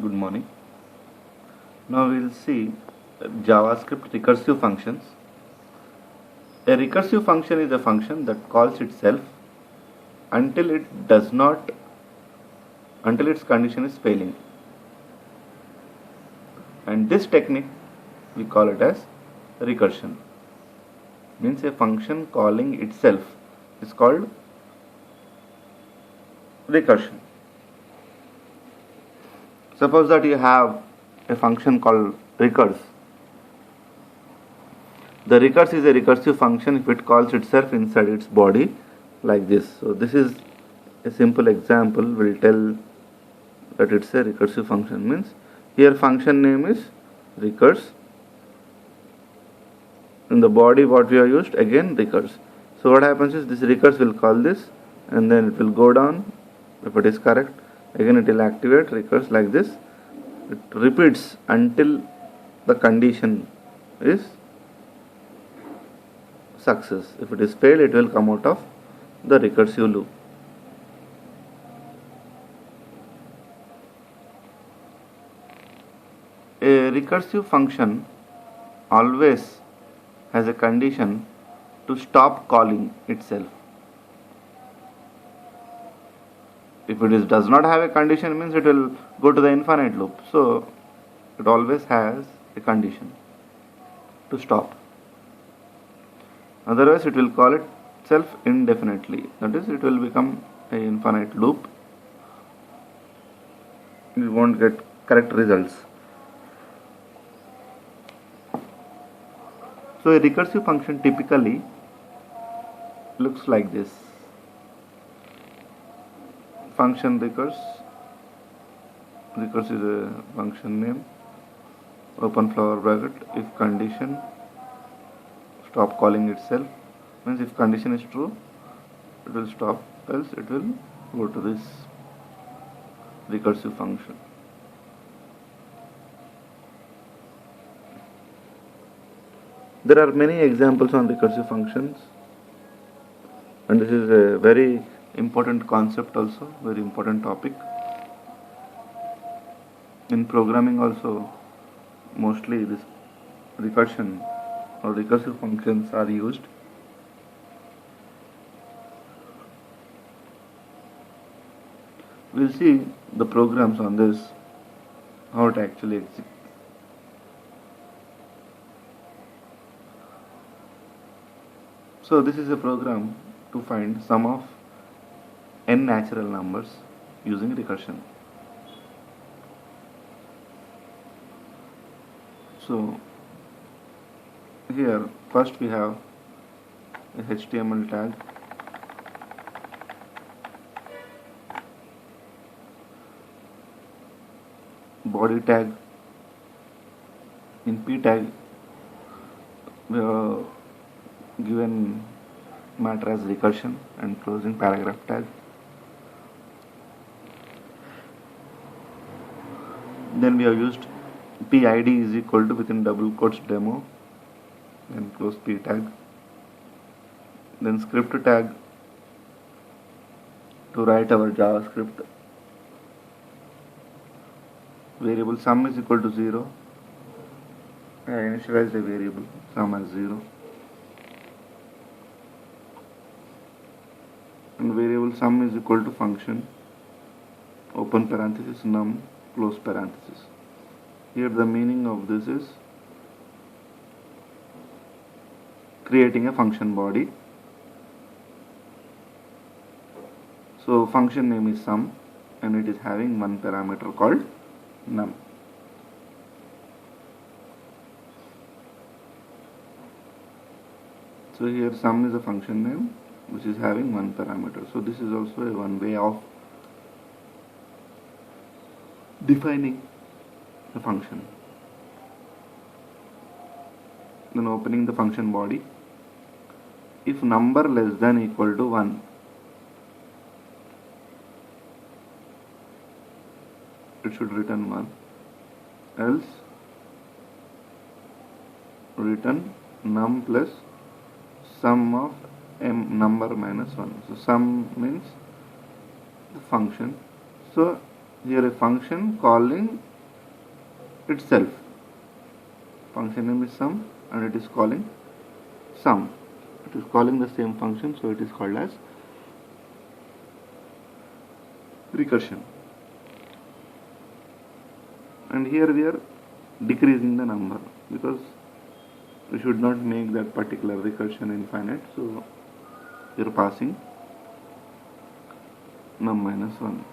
Good morning. Now we'll see JavaScript recursive functions. A recursive function is a function that calls itself until its condition is failing. And this technique we call it as recursion. Means a function calling itself is called recursion. Suppose that you have a function called recurse. The recurse is a recursive function if it calls itself inside its body like this. So this is a simple example. Will tell that it's a recursive function. Means here function name is recurse. In the body what we have used, again recurse. So what happens is this recurse will call this and then it will go down. If it is correct, again it will activate recurse like this. It repeats until the condition is success. If it is failed, it will come out of the recursive loop. A recursive function always has a condition to stop calling itself. If it does not have a condition, means it will go to the infinite loop. So it always has a condition to stop. Otherwise it will call itself indefinitely. That is, it will become an infinite loop. You won't get correct results. So a recursive function typically looks like this. Function recurse is a function name, open flower bracket, if condition, stop calling itself. Means if condition is true, it will stop, else it will go to this recursive function. There are many examples on recursive functions, and this is a very important concept also, very important topic. In programming also, mostly this recursion or recursive functions are used. We'll see the programs on this, how it actually executes. So this is a program to find sum of n natural numbers using recursion. So here first we have a HTML tag, body tag. In p tag we have given matter as recursion and closing paragraph tag. Then we have used PID is equal to within double quotes demo, then close p tag. Then script tag to write our JavaScript. Variable sum is equal to 0. I initialize the variable sum as 0. And variable sum is equal to function, open parenthesis num, close parenthesis. Here the meaning of this is creating a function body. So function name is sum and it is having one parameter called num. So here sum is a function name which is having one parameter. So this is also a one way of defining the function. Then opening the function body. If number less than equal to 1, it should return 1, else return num plus sum of m number minus 1. So sum means the function. So here a function calling itself. Function name is sum and it is calling sum. It is calling the same function, so it is called as recursion. And here we are decreasing the number because we should not make that particular recursion infinite, so we are passing num minus 1.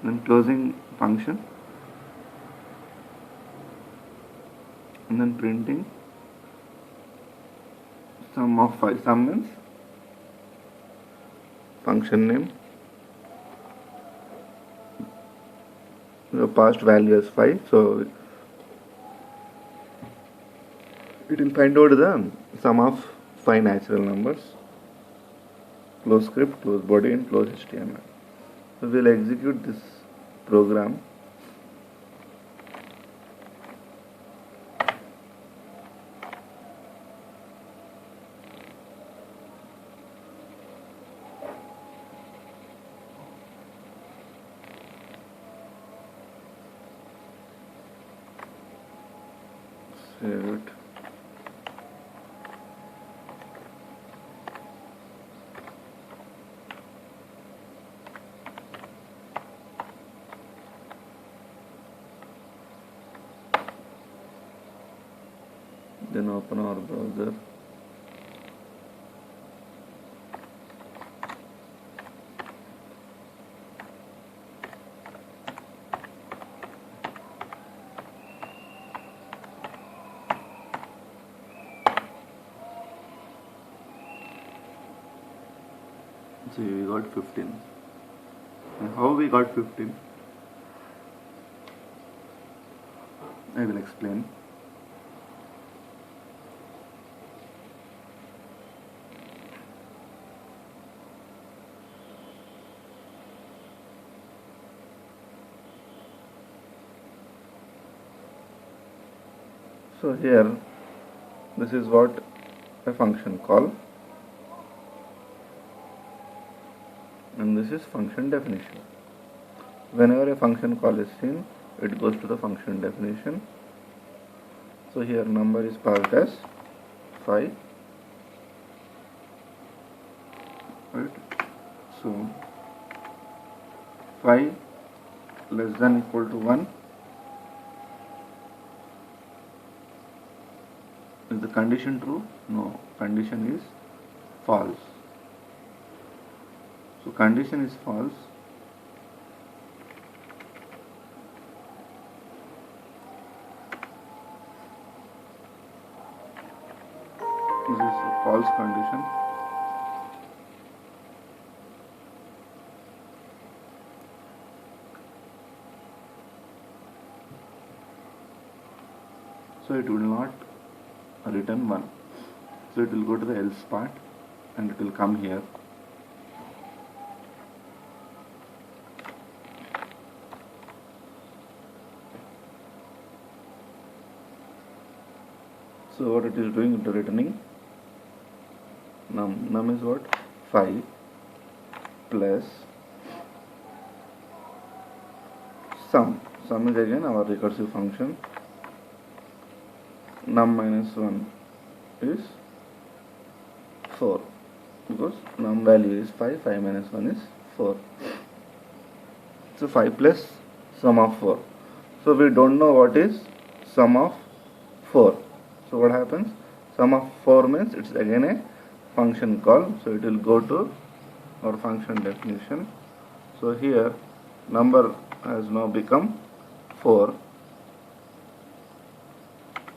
Then closing function and then printing sum of 5. Sum means function name, the past value is 5, so it will find out the sum of 5 natural numbers. Close script, close body and close HTML. So we will execute this program. Save it. Then open our browser. So we got 15. And how we got 15? I will explain. So here, this is what a function call, and this is function definition. Whenever a function call is seen, it goes to the function definition. So here number is passed as 5, right? So 5 less than equal to 1. Is the condition true? No, condition is false. So condition is false. This is a false condition. So it will not return 1. So it will go to the else part and it will come here. So what it is doing, it is returning num. Num is what? 5 plus sum. Sum is again our recursive function. Num minus 1 is 4 because num value is 5, 5 minus 1 is 4. So 5 plus sum of 4. So we don't know what is sum of 4. So what happens? Sum of 4 means it's again a function call. So it will go to our function definition. So here number has now become 4.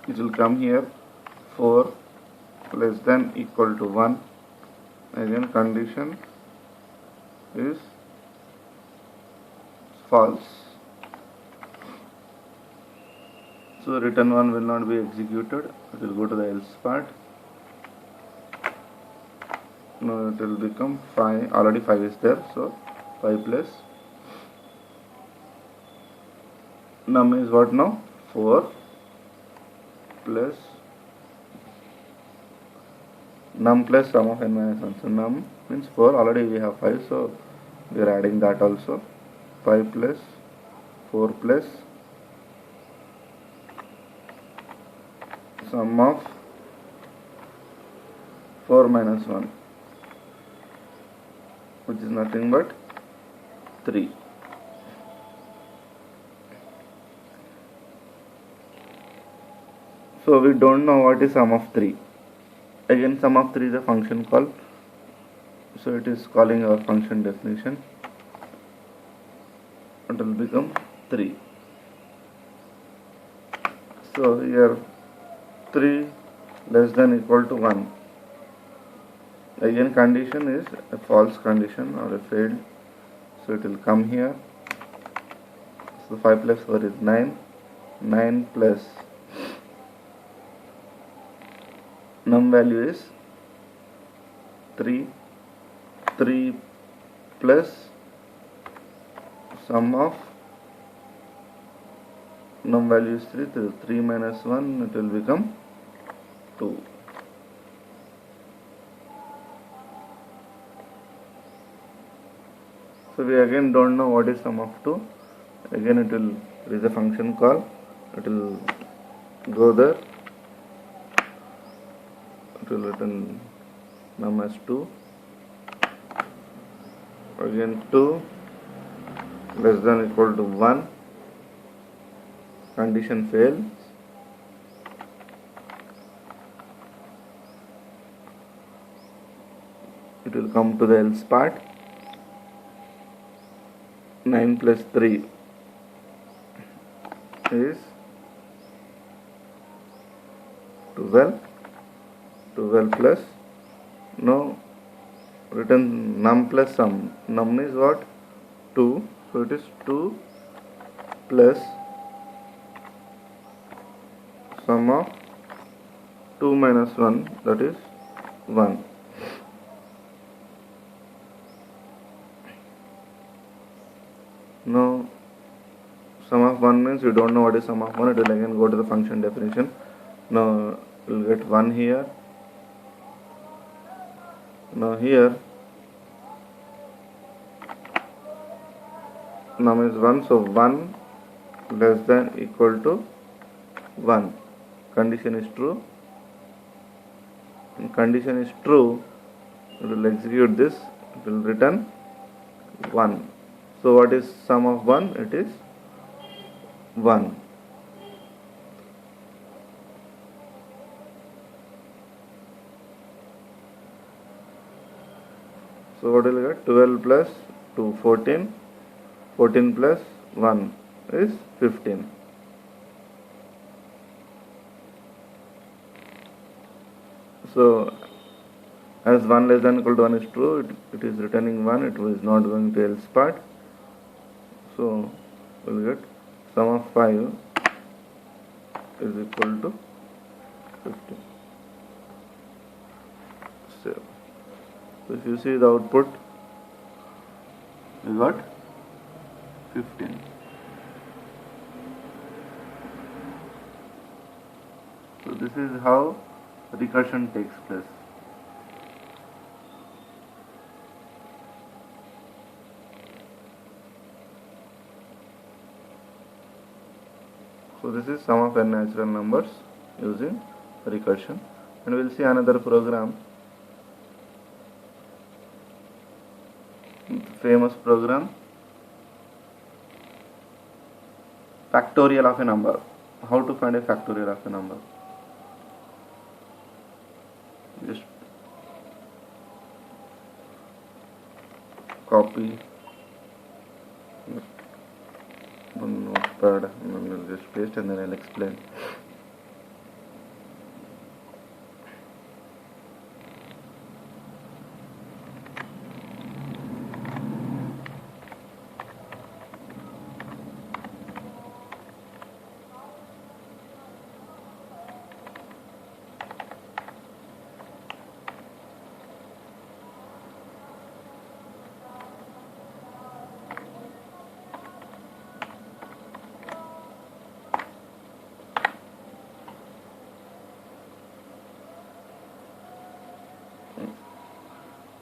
It will come here 4 less than equal to 1. Again condition is false. So return 1 will not be executed. It will go to the else part. Now it will become 5. Already 5 is there. So 5 plus num is what now? 4 plus num plus sum of n minus 1. So num means 4. Already we have 5, so we are adding that also. 5 plus 4 plus sum of 4 minus 1, which is nothing but 3. So we don't know what is sum of 3. Again, sum of 3 is a function call, so it is calling our function definition. It will become 3. So here 3 less than equal to 1. Again, condition is a false condition or a failed, so it will come here. So 5 plus 4 is 9. 9 plus num value is 3. 3 plus sum of num value is 3. 3 minus 1, it will become 2. So we again don't know what is sum of 2. Again it is a function call. It will go there. It will return num as 2. Again 2 less than equal to 1. Condition fails. It will come to the else part. 9 plus 3 is 12. 12 plus, no, written num plus sum. Num is what? 2. So it is 2 plus sum of 2 minus 1, that is 1. Now sum of 1 means we don't know what is sum of 1. It will again go to the function definition. Now we will get 1 here. Now here num is 1, so 1 less than equal to 1. Condition is true. When condition is true, it will execute this. It will return 1. So what is sum of 1? It is 1. So what will we get? 12 plus 2, 14. 14 plus 1 is 15. So as 1 less than equal to 1 is true, it is returning 1. It was not going to else part. So we will get sum of 5 is equal to 15. So if you see the output, we got 15. So this is how recursion takes place. So this is sum of n natural numbers using recursion, and we will see another program, famous program, factorial of a number. How to find a factorial of a number? Just copy one notepad and then we'll just paste and then I'll explain.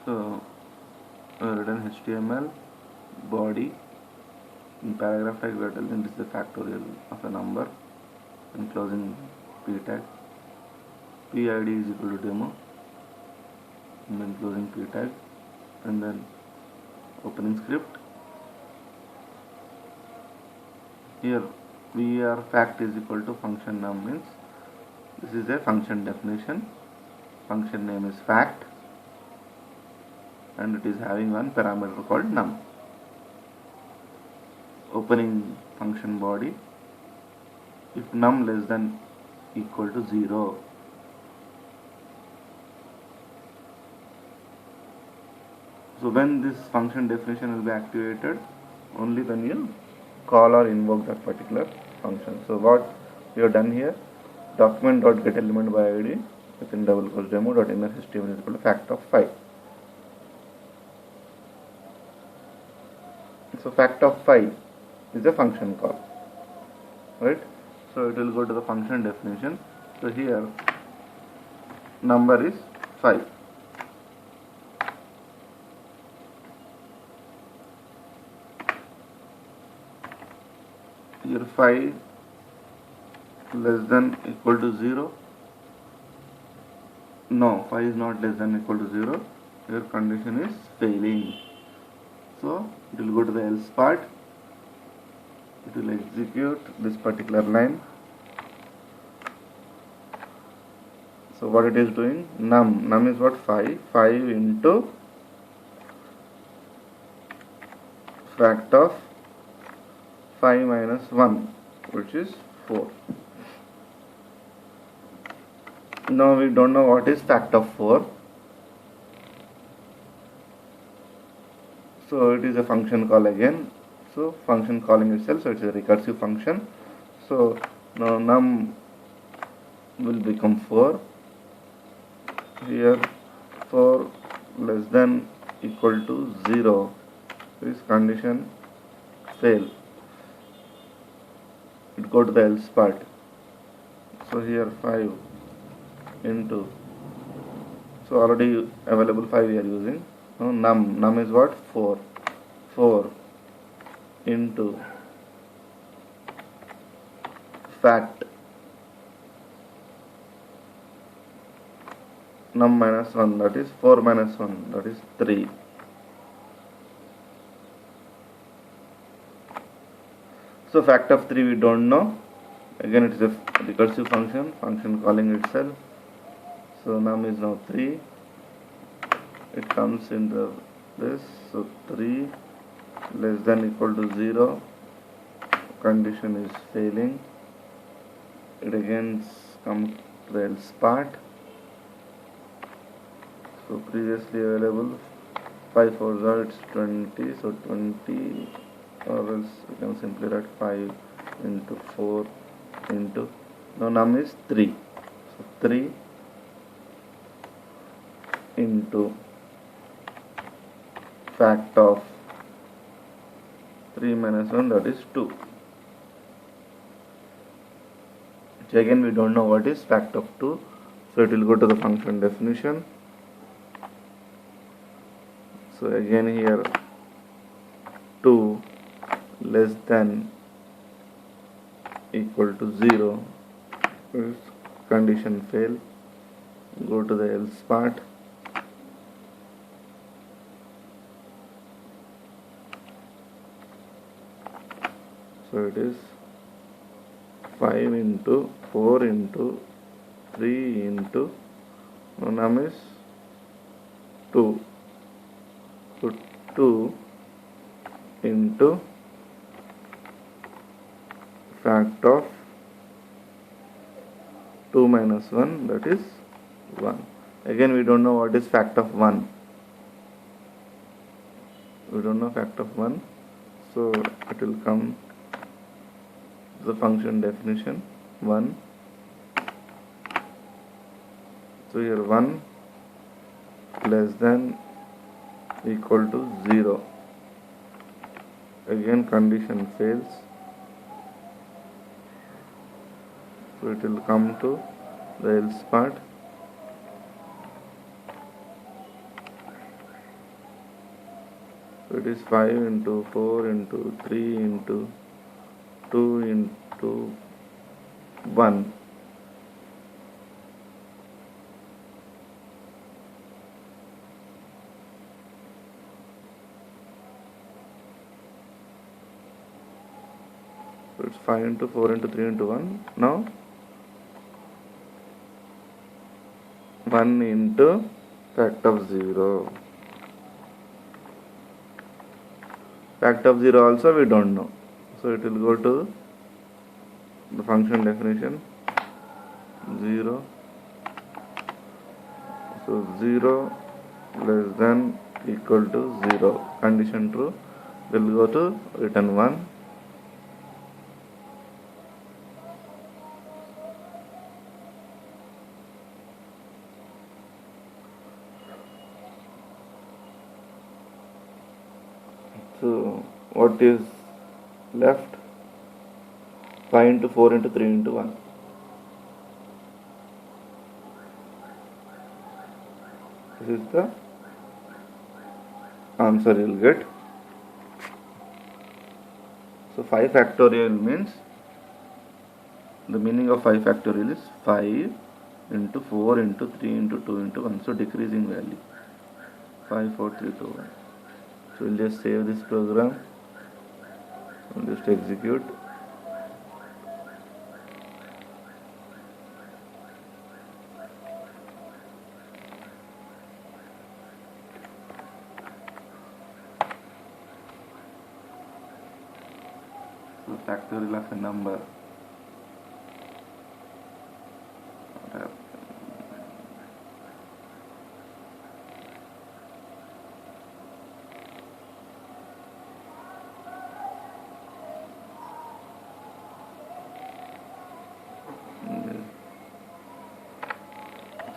So written HTML body. In paragraph tag we are telling this is the factorial of a number, and closing p tag. PID is equal to demo, and then closing p tag, and then opening script. Here var fact is equal to function num, means this is a function definition. Function name is fact, and it is having one parameter called num. Opening function body, if num less than equal to 0, so when this function definition will be activated, only when you call or invoke that particular function. So what we have done here, document.getElement by id within double quotes demo.inner HTML is equal to fact of 5. So fact of 5 is a function call, right? So it will go to the function definition. So here number is 5. Here 5 less than equal to 0. No, 5 is not less than equal to 0. Here condition is failing. So it will go to the else part. It will execute this particular line. So what it is doing, num is what, 5 into fact of 5 minus 1, which is 4. Now we don't know what is fact of 4. So it is a function call again. So function calling itself, so it is a recursive function. So now num will become 4. Here 4 less than equal to 0. This condition fail. It go to the else part. So here 5 into, so already available 5 we are using. Now num is what, 4 into fact num minus 1, that is 4 minus 1, that is 3. So fact of 3 we don't know. Again it is a recursive function calling itself. So num is now 3. It comes in this. So 3 less than equal to 0. Condition is failing. It again comes to the else part. So previously available 5 4 are, it's 20. So 20, or else we can simply write 5 into 4 into, now num is 3. So 3 into fact of 3 minus 1, that is 2. So again we don't know what is fact of 2. So it will go to the function definition. So again here 2 less than equal to 0, condition fail. Go to the else part. So it is 5 into 4 into 3 into, num is 2. So 2 into fact of 2 minus 1, that is 1. Again we don't know what is fact of 1. We don't know fact of 1. So it will come the function definition 1. So here 1 less than equal to 0. Again condition fails. So it will come to the else part. So it is 5 into 4 into 3 into 2 into 1. So it's 5 into 4 into 3 into 1. Now 1 into fact of 0. Fact of 0 also we don't know. So it will go to the function definition 0. So 0 less than equal to 0. Condition true. Will go to return 1. So what is left? 5 into 4 into 3 into 1. This is the answer you will get. So 5 factorial means, the meaning of 5 factorial is 5 into 4 into 3 into 2 into 1. So decreasing value. 5, 4, 3, 2, 1. So we'll just save this program and just execute. So factorial of a number.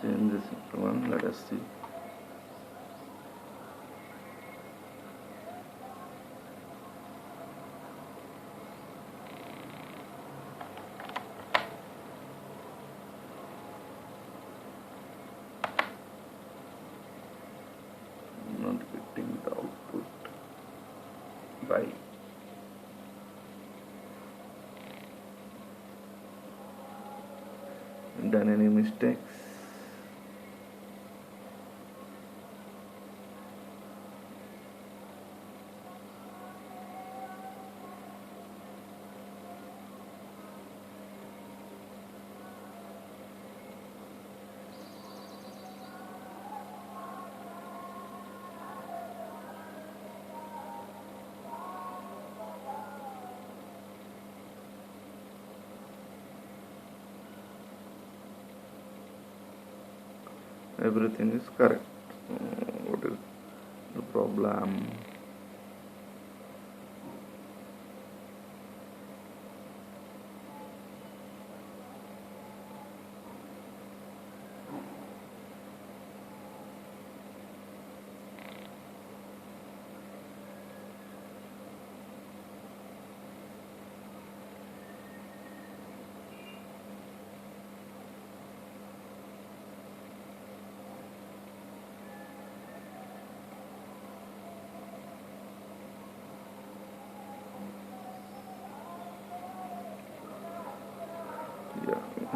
Change this into 1. Let us see. Not getting the output. Why? Done any mistakes? Everything is correct. What is the problem?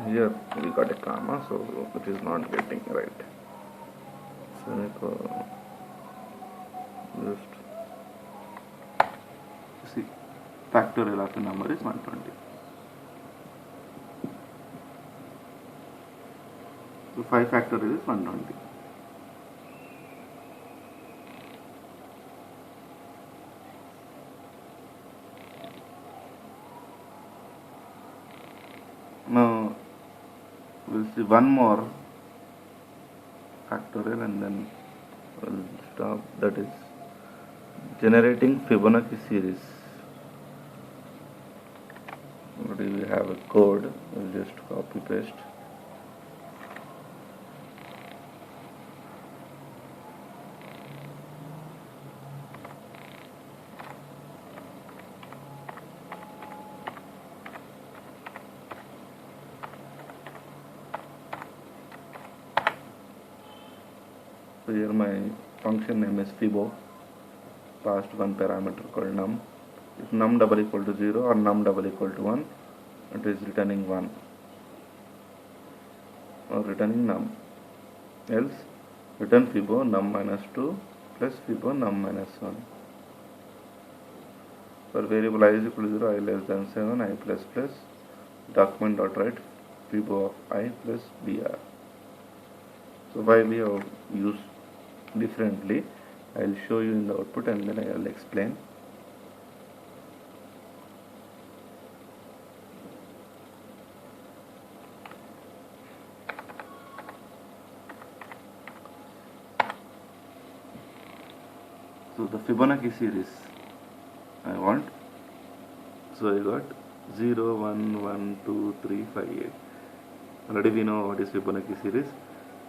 Here we got a comma, so it is not getting right. So just see, factorial of a number is 120. So 5 factorial is 120. Now we'll see one more factorial and then we'll stop. That is generating Fibonacci series. Already we have a code. We'll just copy paste. So here my function name is Fibo. passed one parameter called num. If num double equal to 0 or num double equal to 1, it is returning 1 or returning num. Else return fibo num minus 2 plus fibo num minus 1. For variable I is equal to 0, I less than 7, I plus plus, document dot write fibo of I plus br. So why we have used differently, I will show you in the output and then I will explain. So the Fibonacci series I want. So I got 0, 1, 1, 2, 3, 5, 8. Already we know what is Fibonacci series.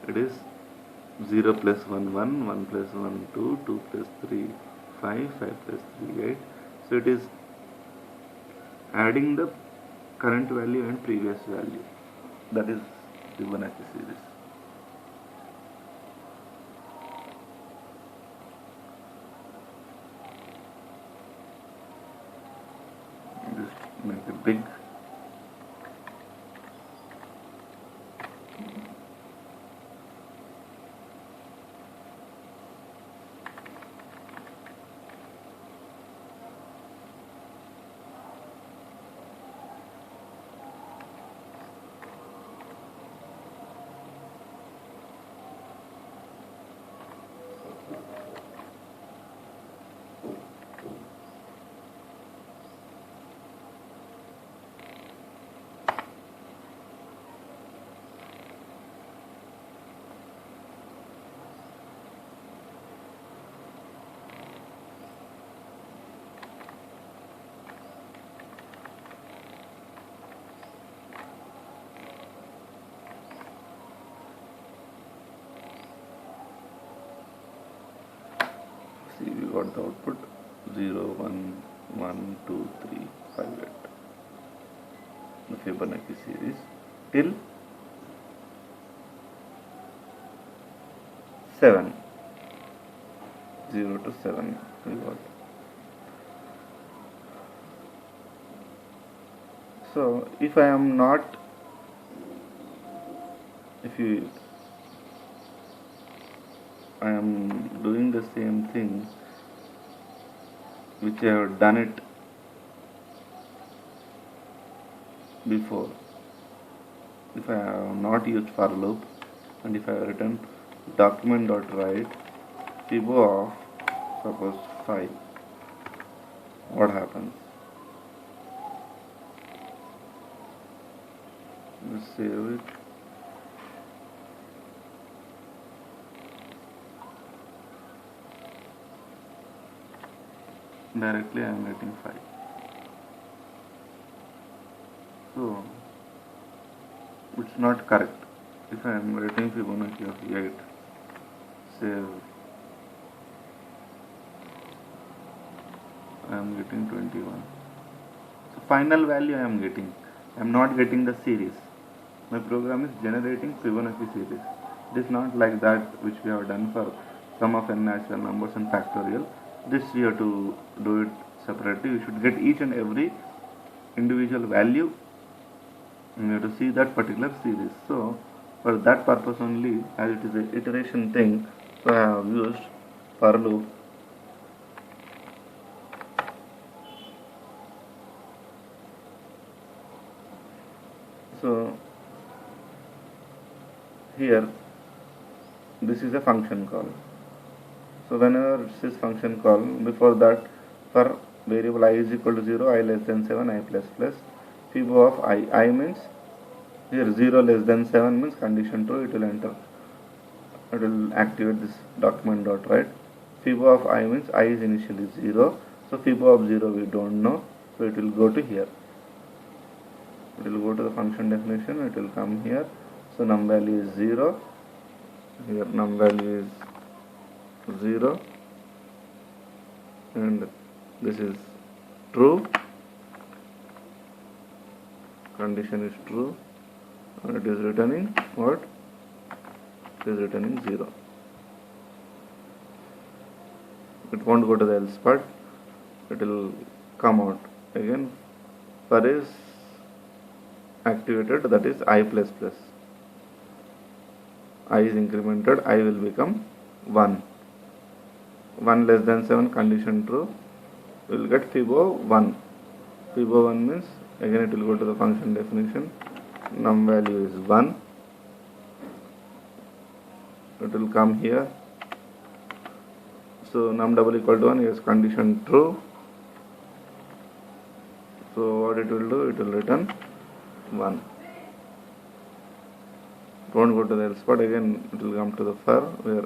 It is 0 plus 1, 1, 1 plus 1, 2, 2 plus 3, 5, 5 plus 3, 8. So it is adding the current value and previous value. That is Fibonacci series. Just make it big. See, we got the output 0, 1, 1, 2, 3, 5, 8. The Fibonacci series till 7. 0 to 7 we got. So if I am not, I am doing the same thing which I have done it before. If I have not used for loop and if I have written document dot write fibo of suppose 5, what happens? Let's save it. Directly I am getting 5. So it's not correct. If I am writing Fibonacci of 8, save, I am getting 21. So final value I am getting. I am not getting the series. My program is generating Fibonacci series. It is not like that which we have done for sum of n natural numbers and factorial. This we have to do it separately. We should get each and every individual value and we have to see that particular series. So for that purpose only, as it is an iteration thing, so I have used for loop. So here this is a function call. So whenever it says function call, before that for variable I is equal to 0, I less than 7, I plus plus, fibo of I means here 0 less than 7 means condition true, it will enter, it will activate this document dot write. Fibo of I means I is initially 0, so fibo of 0 we don't know, so it will go to here. It will go to the function definition, it will come here. So num value is 0, here num value is 0 and this is true, condition is true and it is returning what? It is returning 0. it won't go to the else part, it will come out. Again, for is activated, that is I plus plus. I is incremented, I will become 1. 1 less than 7 condition true, we will get Fibo 1. Fibo 1 means, again it will go to the function definition, num value is 1. It will come here. So num double equal to 1 is condition true. So what it will do, it will return 1. Don't go to the else part, again it will come to the for where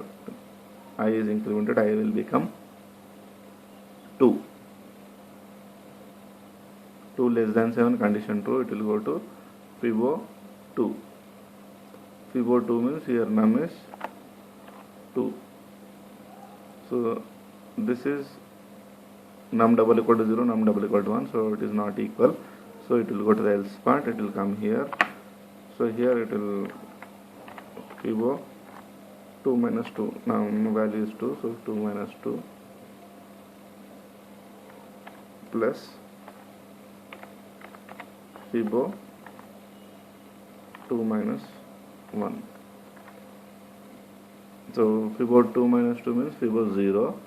I is incremented, I will become 2. 2 less than 7 condition true, it will go to Fibo 2. Fibo 2 means here num is 2. So this is num double equal to 0, num double equal to 1, so it is not equal. So it will go to the else part, it will come here. So here it will Fibo 2 minus 2, now value is 2, so 2 minus 2 plus Fibo 2 minus 1. So Fibo 2 minus 2 means Fibo 0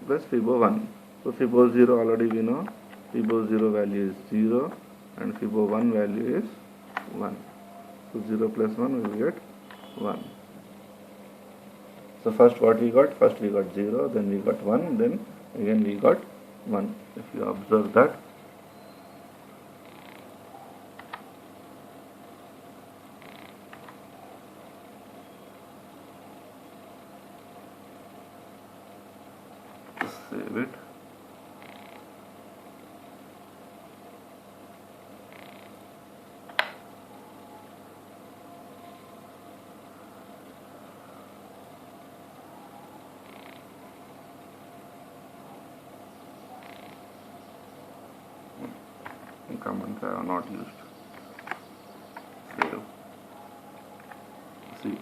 plus Fibo 1. So Fibo 0 already we know, Fibo 0 value is 0 and Fibo 1 value is 1. So 0 plus 1 we will get 1. So first what we got? First we got 0, then we got 1, then again we got 1. If you observe that. Save it. Comments I have not used. Save. See,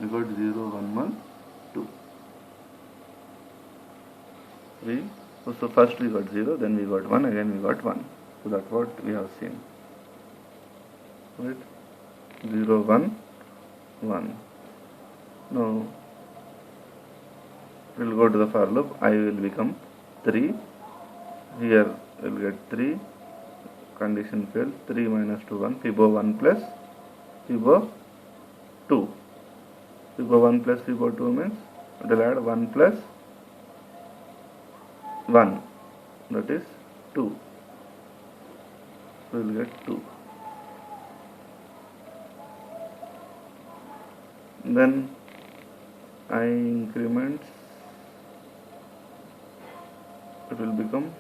we got 0, 1, 1, 2, 3. So first we got 0, then we got 1, again we got 1. So that's what we have seen. Right? 0, 1, 1. Now we will go to the for loop. I will become 3. Here we will get 3. Condition failed. 3 minus 2, 1. Fibo 1 plus Fibo 2. Fibo 1 plus Fibo 2 means it will add 1 plus 1, that is 2. So we will get 2. Then I increments, it will become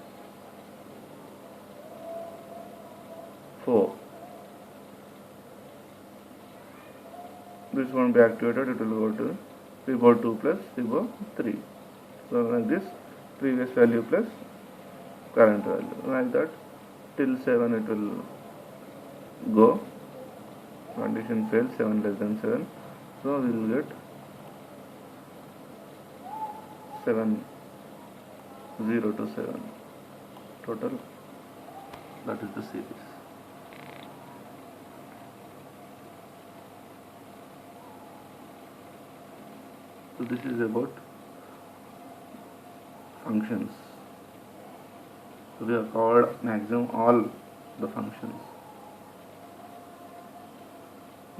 4. This won't be activated, it will go to Fibo 2 plus Fibo 3. So like this, previous value plus current value, like that till 7 it will go. Condition fails, 7 less than 7. So we will get 7, 0 to 7 total. That is the series. So this is about functions. So we have covered maximum all the functions.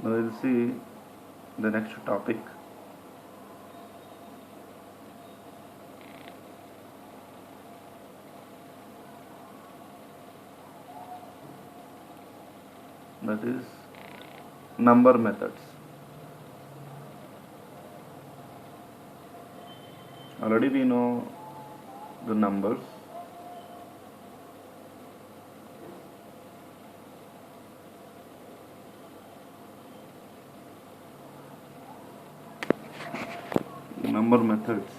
Now we will see the next topic. That is number methods. Already we know the numbers. Number methods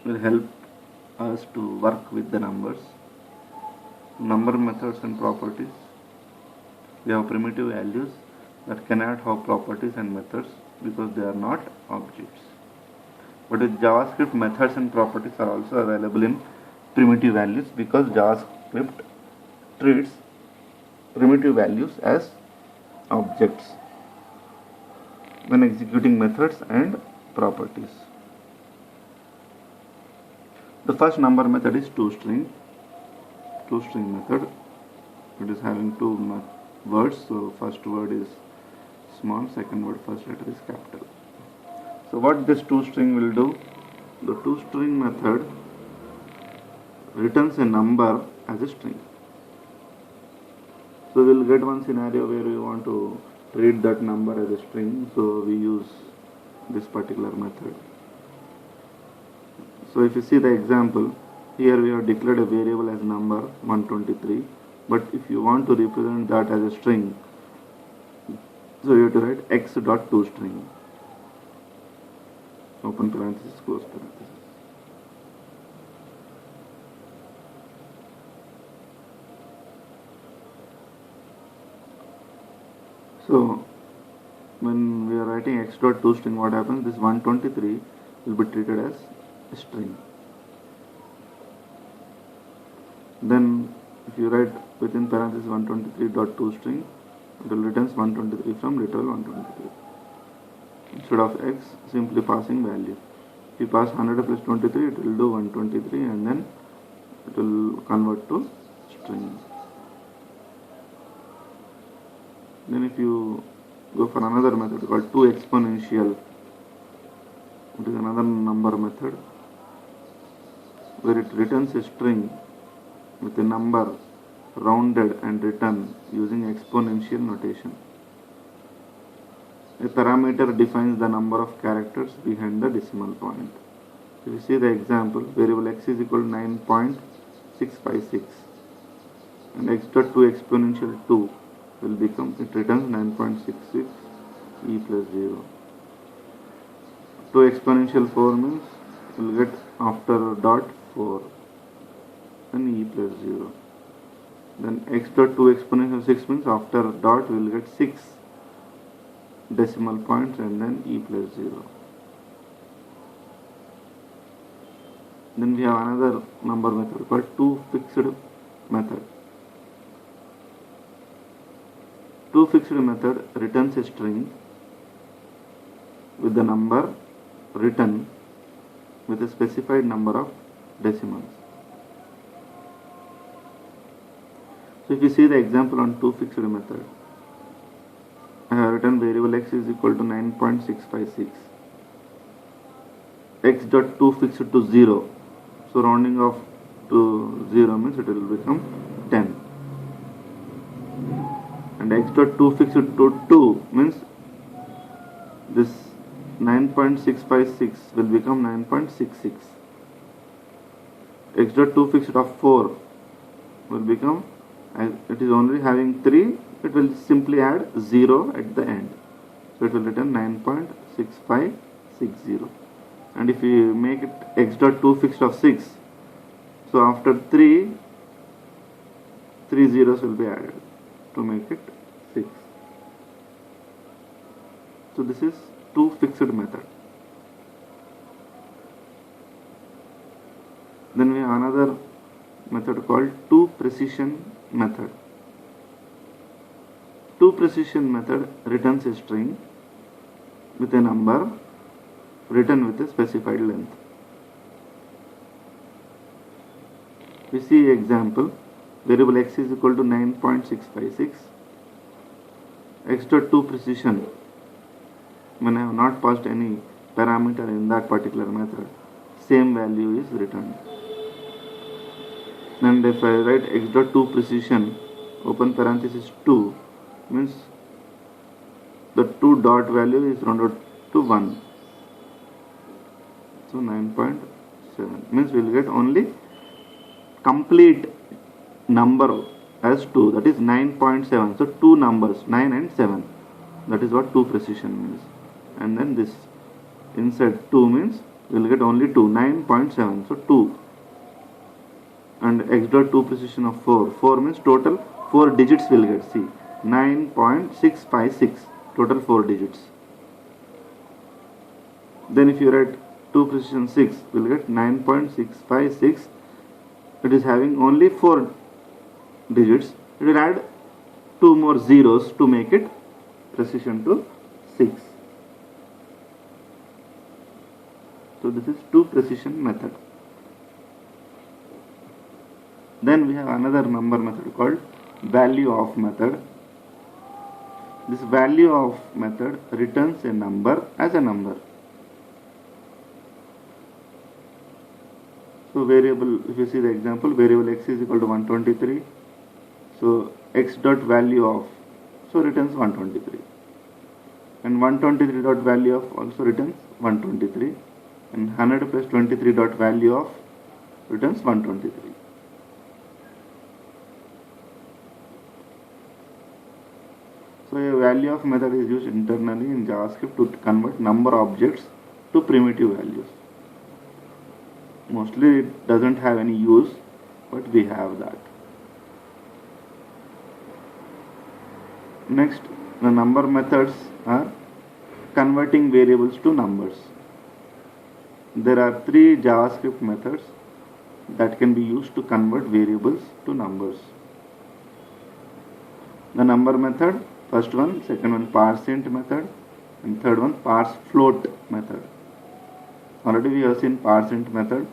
will help us to work with the numbers. Number methods and properties. We have primitive values that cannot have properties and methods because they are not objects. But with JavaScript, methods and properties are also available in primitive values, because JavaScript treats primitive values as objects when executing methods and properties. The first number method is toString method. It is having two words, so first word is small, second word first letter is capital. So what this toString will do, the toString method returns a number as a string. So we'll get one scenario where we want to treat that number as a string, so we use this particular method. So if you see the example, here we have declared a variable as number 123, but if you want to represent that as a string, so you have to write x.toString, open parenthesis, close parenthesis. So when we are writing x.toString, what happens? This 123 will be treated as a string. Then if you write within parenthesis 123.toString, it will returns 123 from literal 123. Instead of x, simply passing value. If you pass 100 plus 23, it will do 123, and then it will convert to string. Then if you go for another method called toExponential, it is another number method where it returns a string with a number rounded and written using exponential notation. A parameter defines the number of characters behind the decimal point. If you see the example, variable x is equal to 9.656 and x.toExponential 2 will become, it returns 9.66 e plus 0. toExponential 4 means we will get after dot 4 and e plus 0. Then x.toExponential 6 means after dot we will get 6 decimal points and then e plus 0. Then we have another number method called toFixed method. ToFixed method returns a string with the number written with a specified number of decimals. So if you see the example on ToFixed method, I have written variable x is equal to 9.656. x.toFixed to 0. So rounding off to 0 means it will become 10. And x.toFixed to 2 means this 9.656 will become 9.66. x.toFixed of 4 will become, as it is only having 3, it will simply add 0 at the end. So it will return 9.6560. And if we make it x.toFixed of 6, so after 3 zeros will be added to make it 6. So this is ToFixed method. Then we have another method called toPrecision method. toPrecision method returns a string with a number written with a specified length. We see example, variable x is equal to 9.656. x.toPrecision, when I have not passed any parameter in that particular method, same value is returned. And if I write x.toPrecision open parenthesis 2, means the 2 dot value is rounded to 1. So 9.7 means we will get only complete number as 2, that is 9.7. So 2 numbers 9 and 7, that is what toPrecision means. And then this inside 2 means we will get only 2, 9.7, so 2. And x.toPrecision of 4 means total 4 digits we will get, see 9.656, total 4 digits. Then if you write 2 precision 6 will get 9.656. It is having only 4 digits. It will add 2 more zeros to make it precision to 6. So this is 2 precision method. Then we have another number method called value of method. This value of method returns a number as a number. So variable, if you see the example, variable x is equal to 123. So x dot value of, so returns 123. And 123 dot value of also returns 123. And 100 plus 23 dot value of returns 123. So a value of method is used internally in JavaScript to convert number objects to primitive values. Mostly it doesn't have any use, but we have that. Next, the number methods are converting variables to numbers. There are 3 JavaScript methods that can be used to convert variables to numbers. The number method, first one, second one parseInt method, and third one parseFloat method. Already we have seen parseInt method.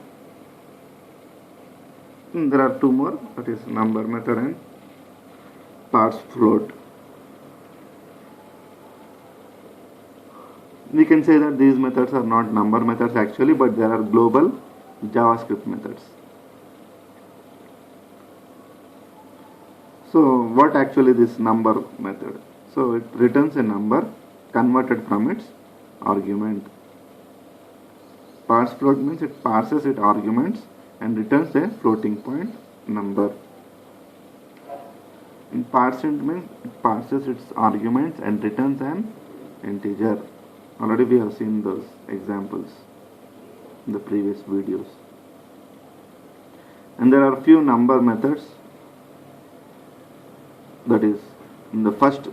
And there are 2 more, that is number method and parseFloat. We can say that these methods are not number methods actually, but they are global JavaScript methods. So what actually this number method? So it returns a number converted from its argument. ParseFloat means it parses its arguments and returns a floating point number. In parseInt means it parses its arguments and returns an integer. Already we have seen those examples in the previous videos. And there are few number methods. That is, in the first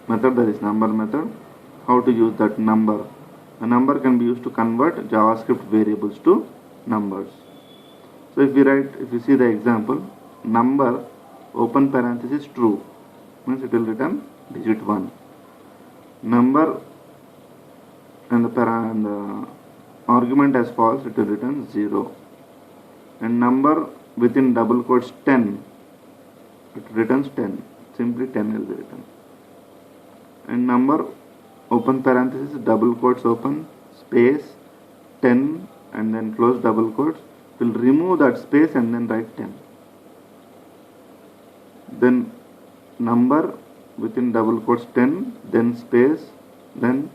method, that is number method, how to use that number. A number can be used to convert JavaScript variables to numbers. So if you see the example, number open parenthesis true means it will return digit 1. Number and the argument as false, it will return 0. And number within double quotes 10, it returns 10. Simply 10 will be written. And number open parenthesis double quotes open space 10 and then close double quotes, will remove that space and then write 10. Then number within double quotes 10, then space, then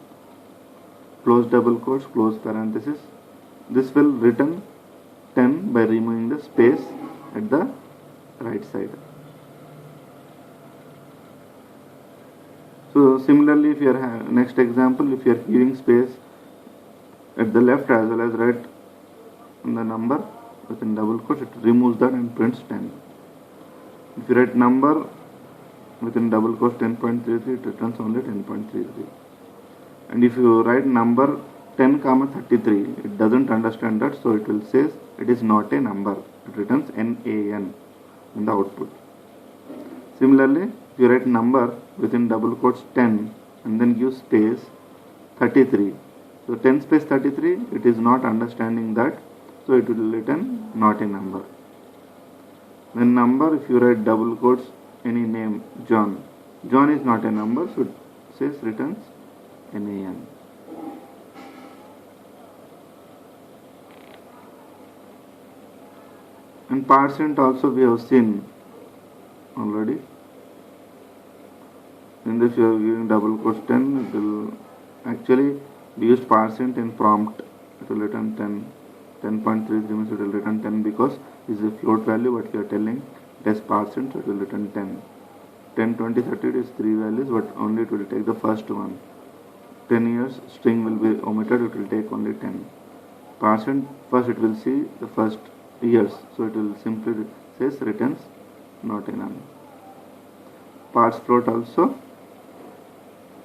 close double quotes, close parenthesis. This will return 10 by removing the space at the right side. So similarly, if you are next example, if you are giving space at the left as well as right on the number within double quotes, it removes that and prints 10. If you write number within double quotes 10.33, it returns only 10.33. And if you write number 10, 33, it doesn't understand that, so it will say it is not a number. It returns NaN in the output. Similarly, if you write number within double quotes 10 and then give space 33. So 10 space 33, it is not understanding that, so it will return not a number. Then number, if you write double quotes any name John, John is not a number, so it says returns NaN. And parseInt also we have seen already. In this you are giving double quotes 10, it will actually we used parseInt in prompt, it will return 10. 10.33 means it will return 10 because this is a float value, but you are telling it as parseInt, so it will return 10. 10, 20, 30 it is 3 values, but only it will take the first one. 10 years string will be omitted, it will take only 10. ParseInt, first it will see the first years, so it will simply says returns not a none. ParseFloat also,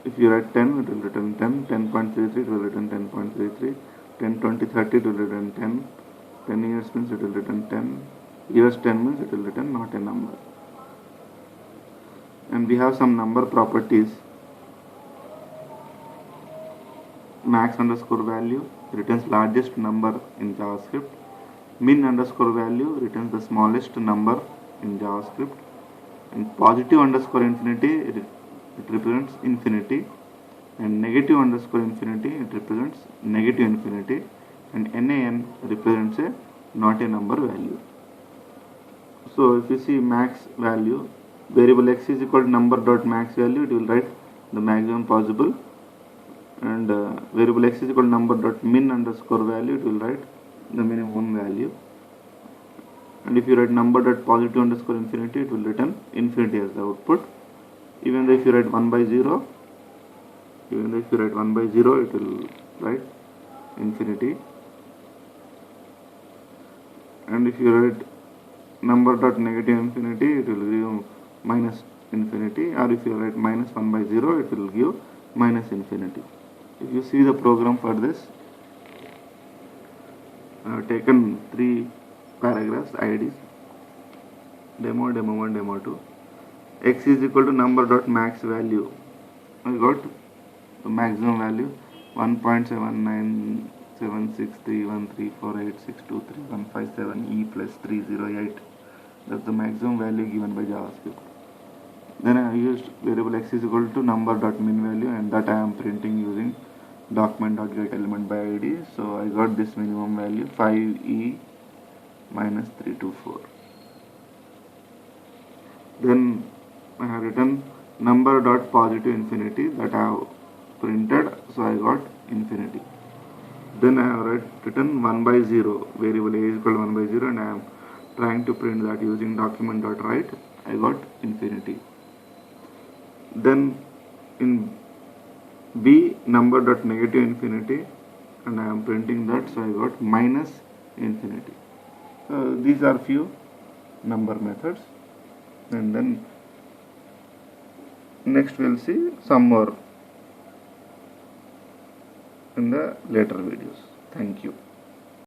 if you write 10, it will return 10, 10.33, it will return 10.33. 10, 20, 30 it will return 10. 10 years means it will return 10. Years 10 means it will return not a number. And we have some number properties. Max underscore value returns largest number in JavaScript. Min underscore value returns the smallest number in JavaScript. And positive underscore infinity it represents infinity. And negative underscore infinity it represents negative infinity. And NaN represents a not a number value. So if you see max value, variable x is equal to number dot max value, it will write the maximum possible. And variable x is equal to number dot min underscore value, it will write the minimum value. And if you write number dot positive underscore infinity, it will return infinity as the output. Even though if you write 1 by 0, it will write infinity. And if you write number dot negative infinity, it will give minus infinity. Or if you write minus 1 by 0, it will give minus infinity. If you see the program for this, I have taken 3 paragraphs, IDs, demo, demo 1, demo 2. X is equal to number dot max value. I got the maximum value 1.7976313486231557 E plus 308. That's the maximum value given by JavaScript. Then I used variable x is equal to number dot min value, and that I am printing using document.getElement by id. So I got this minimum value 5e minus 324. Then I have written number dot positive infinity, that I have printed, so I got infinity. Then I have written 1 by 0, variable a is equal to 1 by 0, and I am trying to print that using document.write. I got infinity. Then in b, number dot negative infinity, and I am printing that, so I got minus infinity. These are few number methods, and then next we'll see some more in the later videos. Thank you.